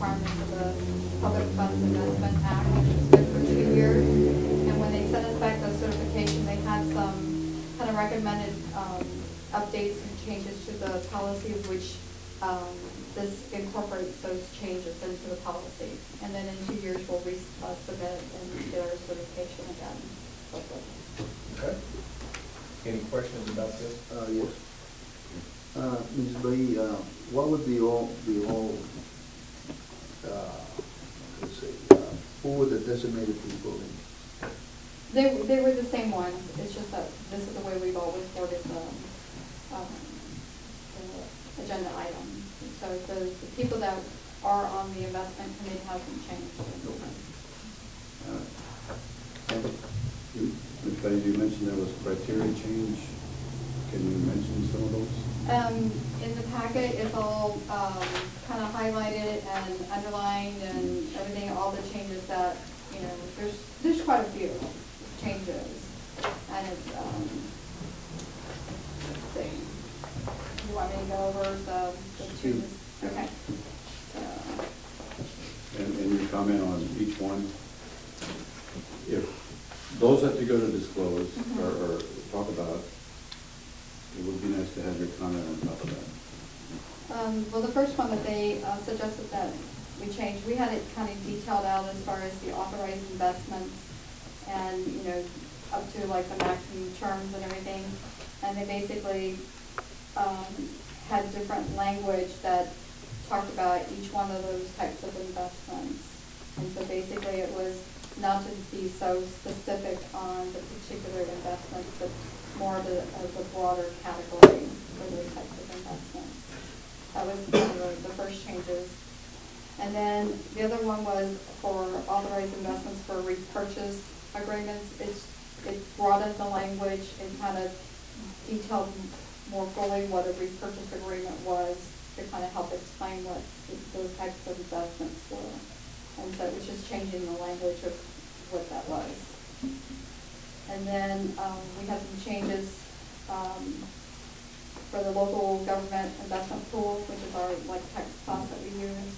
requirements of the Public Funds Investment Act, which was good for 2 years. And when they sent us back the certification, they had some kind of recommended updates and changes to the policy, which this incorporates those changes into the policy. And then in 2 years, we'll resubmit and get our certification again. Okay. Any questions about this? Yes. Ms. Lee, what would the all, let's see, who were the designated people in? They were the same ones. It's just that this is the way we've always worded the agenda item. So the people that are on the investment committee hasn't changed. Ms. Betty, you mentioned there was criteria change. Can you mention some of those? In the packet, it's all kind of highlighted and underlined and everything, all the changes that, you know, there's quite a few changes. And it's, let's see, you want me to go over the changes? Okay. So. And your comment on each one, if those that you go to disclose or talk about, it would be nice to have your comment on top of that. Well, the first one that they suggested that we change, we had it kind of detailed out as far as the authorized investments and, you know, up to like the maximum terms and everything. And they basically had different language that talked about each one of those types of investments. And so basically it was not to be so specific on the particular investments, but more of a broader category for those types of investments. That was one of the first changes. And then the other one was for authorized investments for repurchase agreements. It broadened the language and kind of detailed more fully what a repurchase agreement was to kind of help explain what those types of investments were. And so it was just changing the language of what that was. And then we had some changes for the local government investment pool, which is our like tax class that we use.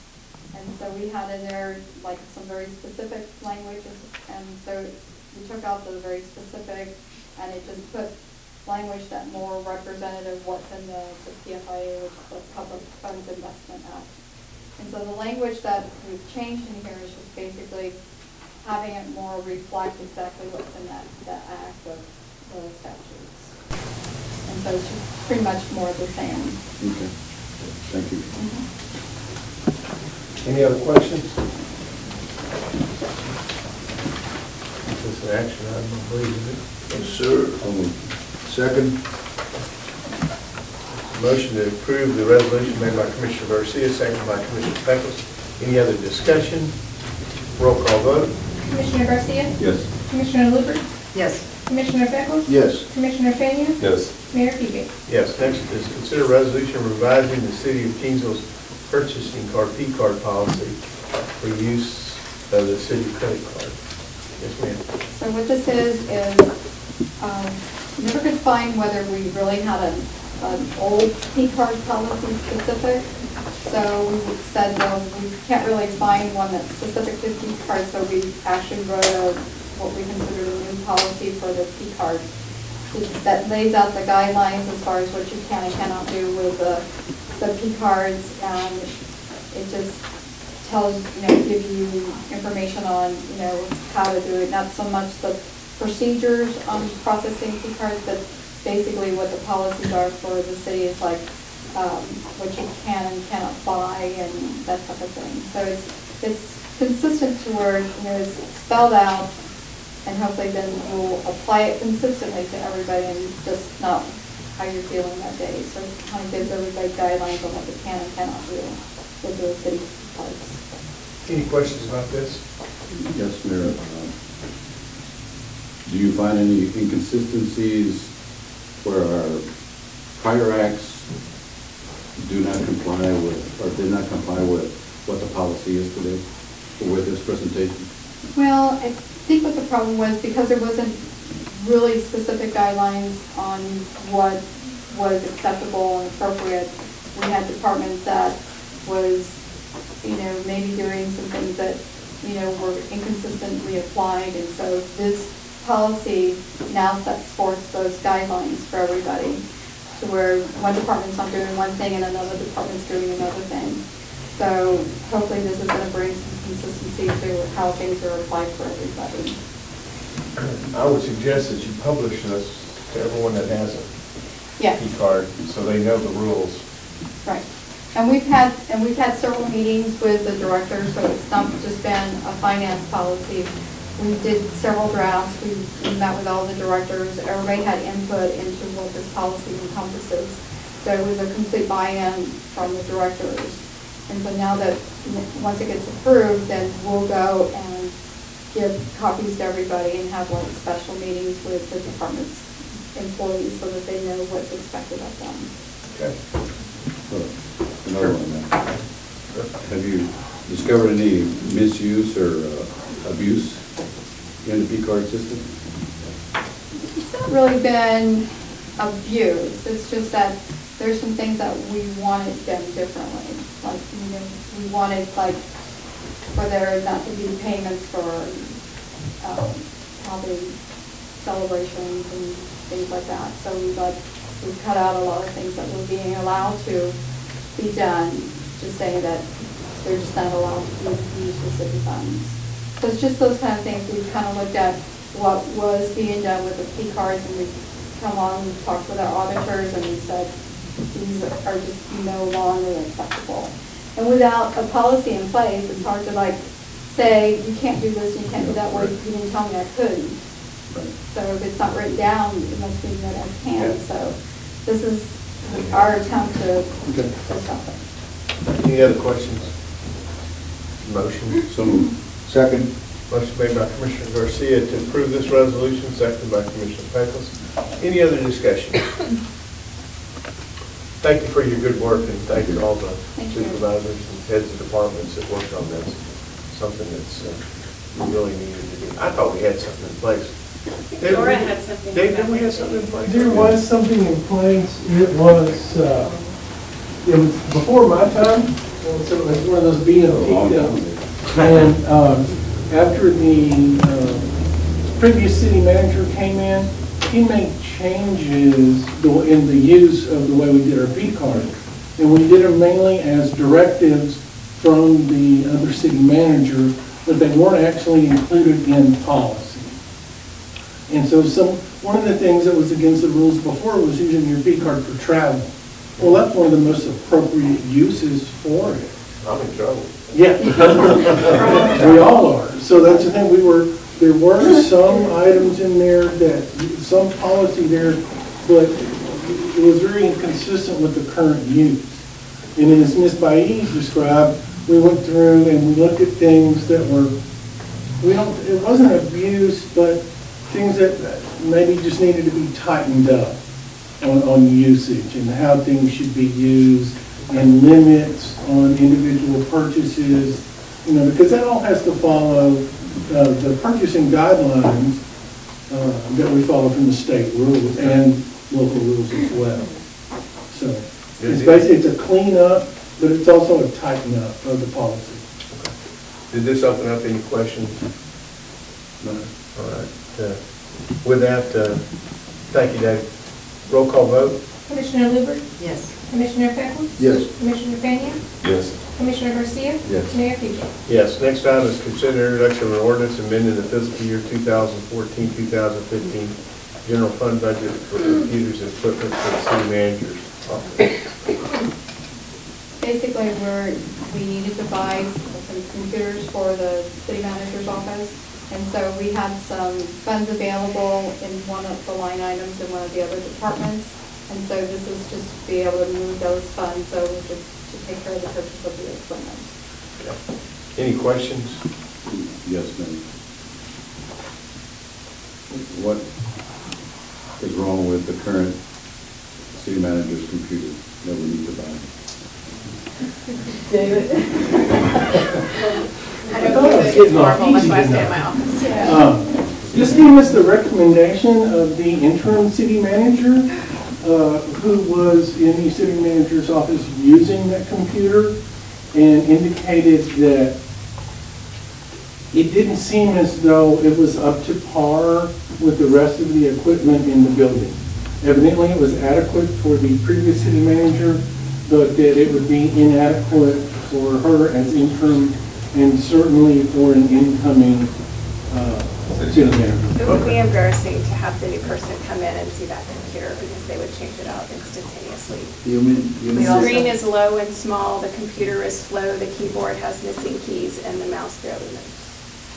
And so we had in there like some very specific languages, and so we took out the very specific, and it just put language that more representative of what's in the PFIA, which is the Public Funds Investment Act. And so the language that we've changed in here is just basically having it more reflect exactly what's in that act of the statutes. And so it's just pretty much more the same. Okay. Thank you. Any other questions? Is this an action item, I believe, is it? Yes, sir. Second. Motion to approve the resolution made by Commissioner Garcia, seconded by Commissioner Peckles. Any other discussion? Roll call vote. Commissioner Garcia? Yes. Commissioner Luber? Yes. Commissioner Beckles? Yes. Commissioner Peña? Yes. Mayor Peake? Yes. Next is consider resolution revising the City of Kingsville's purchasing card, P-card policy for use of the city credit card. Yes, ma'am. So what this is never could find whether we really had an old P-card policy specific. So we said, well, we can't really find one that's specific to P-card, so we actually wrote what we consider a new policy for the P-card that lays out the guidelines as far as what you can and cannot do with the P-cards, and it just tells, give you information on, how to do it. Not so much the procedures on processing P-cards, but basically what the policies are for the city is like what you can and cannot buy and that type of thing. So it's consistent to where it's spelled out, and hopefully then you'll apply it consistently to everybody and just not how you're feeling that day. So it kind of gives everybody guidelines on what they can and cannot do with the city cards. Any questions about this? Yes, Mayor. Do you find any inconsistencies where our prior acts do not comply with, or did not comply with what the policy is today, or with this presentation? Well, I think what the problem was, because there wasn't really specific guidelines on what was acceptable and appropriate, we had departments that was you know, maybe doing some things that, you know, were inconsistently applied. And so this policy now sets forth those guidelines for everybody, to where one department's not doing one thing and another department's doing another thing. So hopefully this is going to bring some consistency to how things are applied for everybody. I would suggest that you publish this to everyone that has a Yes. P card, so they know the rules. Right. And we've had several meetings with the director, so it's not just been a finance policy. We did several drafts. We met with all the directors. Everybody had input into what this policy encompasses. So it was a complete buy-in from the directors. And so now that, once it gets approved, then we'll go and give copies to everybody and have like special meetings with the department's employees so that they know what's expected of them. Okay. Another one, have you discovered any misuse or abuse in the P card system? It's not really been abused. It's just that there's some things that we wanted done differently. Like, you know, we wanted like for there not to be payments for probably celebrations and things like that. So we cut out a lot of things that were being allowed to be done, just saying that they're just not allowed to use the city funds. So it's just those kind of things. We've kind of looked at what was being done with the P cards, and we've come on and talked with our auditors, and we said these are just no longer acceptable. And without a policy in place, it's hard to like say you can't do this and you can't do that. Well, you didn't tell me I couldn't. So if it's not written down, it must mean that I can. So this is our attempt to stop it. Any other questions? Motion? So moved. Second. Motion made by Commissioner Garcia to approve this resolution, seconded by Commissioner Pecos. Any other discussion? Thank you for your good work, and thank you to all the supervisors and heads of departments that worked on this. Something that's we really needed to do. I thought we had something in place. Dora had something. Dave, did we have something in place? There was something in place. It was before my time, so it was one of those BMT things. And after the previous city manager came in, he made changes in the use of the way we did our B card. And we did them mainly as directives from the other city manager, but they weren't actually included in policy. And so one of the things that was against the rules before was using your B card for travel. Well, that's one of the most appropriate uses for it. I'm in trouble. Yeah. We all are. So that's the thing, there were some items in there some policy there, but it was very inconsistent with the current use. And as Ms. Baez described, we went through and we looked at things that it wasn't abuse, but things that maybe just needed to be tightened up on usage and how things should be used and limits on individual purchases, because that all has to follow the purchasing guidelines that we follow from the state rules and local rules as well. So it's basically a clean up, but it's also a tighten up of the policy. Did this open up any questions? No. All right. With that, thank you, Dave. Roll call vote? Commissioner Luber? Yes. Commissioner Pecos? Yes. Commissioner Peña? Yes. Commissioner Garcia? Yes. Mayor Pickett? Yes. Next item is consider introduction of an ordinance amending the fiscal year 2014-2015 general fund budget for computers and equipment for the city manager's office. Basically, we needed to buy some computers for the city manager's office. And so we had some funds available in one of the line items in one of the other departments. And so this is just to be able to move those funds over to take care of the purchase of the equipment. Okay. Any questions? Yes, ma'am. What is wrong with the current city manager's computer that we need to buy? David? I don't think it's normal, that's why I stay in my office. This came as the recommendation of the interim city manager, who was in the city manager's office using that computer. and indicated that it didn't seem as though it was up to par with the rest of the equipment in the building. Evidently, it was adequate for the previous city manager, but that it would be inadequate for her as interim and certainly for an incoming city manager. It would be embarrassing to have the new person come in and see that computer because they would change it out instantaneously. You mean? The screen is low and small, the computer is slow, the keyboard has missing keys, and the mouse barely moves.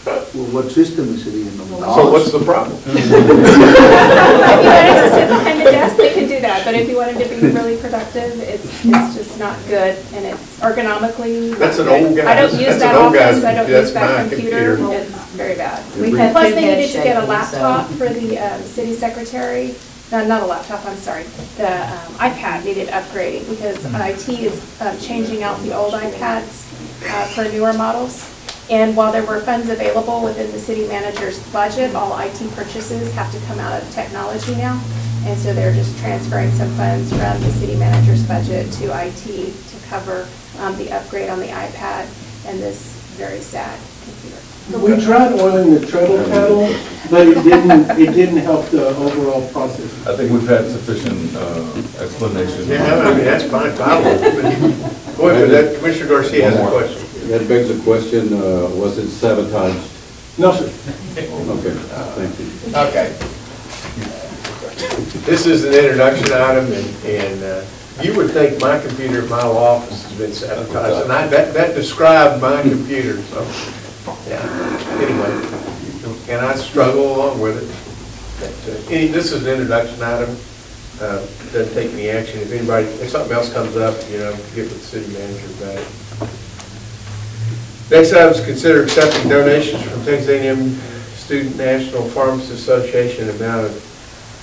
Well, what system is it in? So what's the problem? If you wanted to sit behind the desk, they could do that, but if you wanted to be really productive, it's just not good, and it's ergonomically not That's an good. old guy. I don't use That's that an old guy's- office, I don't that's use that my computer, computer. it's very bad. We've had Plus, two they heads needed to get a shaking, so- laptop for the city secretary, no, not a laptop, I'm sorry, the iPad needed upgrading, because IT is changing out the old iPads for newer models. And while there were funds available within the city manager's budget, all IT purchases have to come out of technology now. And so they're just transferring some funds from the city manager's budget to IT to cover the upgrade on the iPad and this very sad computer. We tried oiling the treadle pedal, but it didn't help the overall process. I think we've had sufficient explanation. Yeah, I mean, that's fine. I will. Go ahead, but that, Commissioner Garcia has a question. That begs the question, was it sabotaged? No, sir. Okay, thank you. Okay. This is an introduction item, and you would think my computer in my office has been sabotaged, and that described my computer, so, yeah. Anyway, and I struggle along with it. But, this is an introduction item, doesn't take any action. If something else comes up, get with the city manager about it. Next item is consider accepting donations from Texas A&M Student National Pharmacists Association, amount of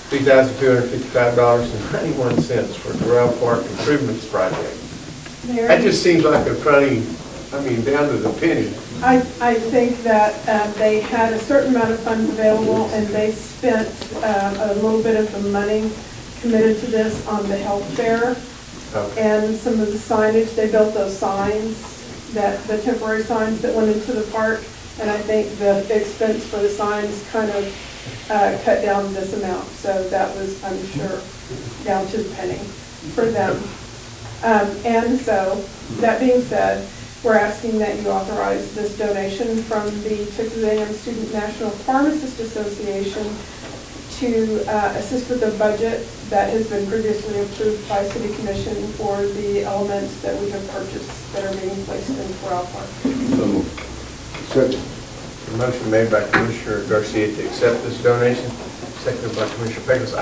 $3,255.91 for Doral Park Improvements Project. That just seems like a funny, down to the penny. I think that they had a certain amount of funds available, and they spent a little bit of the money committed to this on the health fair and some of the signage. They built those signs, the temporary signs that went into the park, and I think the expense for the signs kind of cut down this amount. So that was, I'm sure, down to the penny for them. And so, that being said, we're asking that you authorize this donation from the Texas A&M Student National Pharmacist Association to assist with the budget that has been previously approved by City Commission for the elements that we have purchased that are being placed in Doral Park. So moved. Second. A motion made by Commissioner Garcia to accept this donation, seconded by Commissioner Pecos.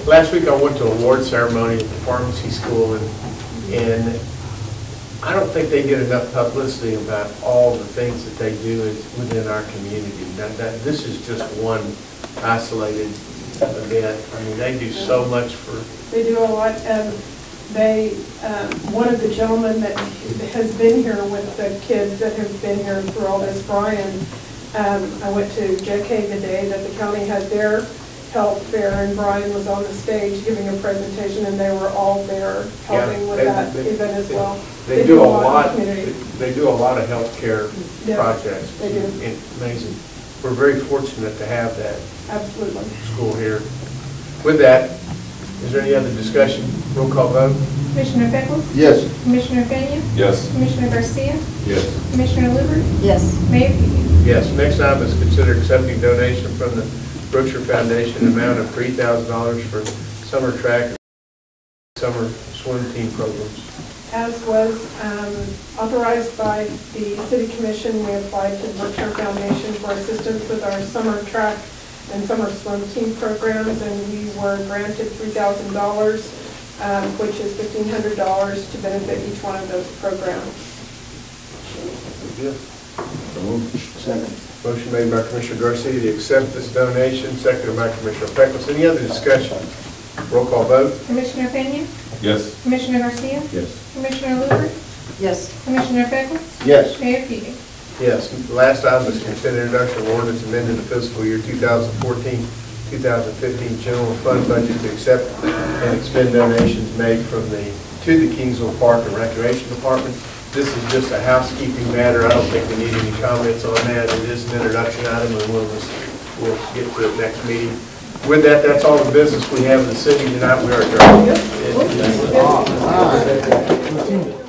Last week I went to an award ceremony at the pharmacy school, and I don't think they get enough publicity about all the things that they do within our community. This is just one isolated event. They do so much for... They do a lot. One of the gentlemen that has been here with the kids that have been here through all this, Brian, I went to JK the day that the county had their health fair, and Brian was on the stage giving a presentation, and they were all there helping with that event as well. They do a lot. in the community. They do a lot of healthcare Yes, projects. they do. It's amazing. We're very fortunate to have that Absolutely. school here. With that, is there any other discussion? Roll call vote. Commissioner Beckles? Yes. Commissioner Fenya? Yes. Commissioner Garcia? Yes. Commissioner Luber? Yes. Mayor Peters? Yes, next item is consider accepting donation from the Brookshire Foundation, amount of $3,000 for summer track and summer swim team programs. As was authorized by the City Commission, we applied to the Brookshire Foundation for assistance with our summer track and summer swim team programs, and we were granted $3,000, which is $1,500 to benefit each one of those programs. So moved. Second. Motion made by Commissioner Garcia to accept this donation, seconded by Commissioner Pecos. Any other discussion? Roll call vote. Commissioner Fenya? Yes. Commissioner Garcia? Yes. Commissioner Luber? Yes. Commissioner Beckles? Yes. Mayor Peters? Yes. The last item is consider introduction of ordinance amending the fiscal year 2014-2015 general fund budget to accept and expend donations made to the Kingsville Park and Recreation Department. This is just a housekeeping matter. I don't think we need any comments on that. It is an introduction item, and we'll get to it next meeting. With that, that's all the business we have in the city tonight. We are adjourned. All right.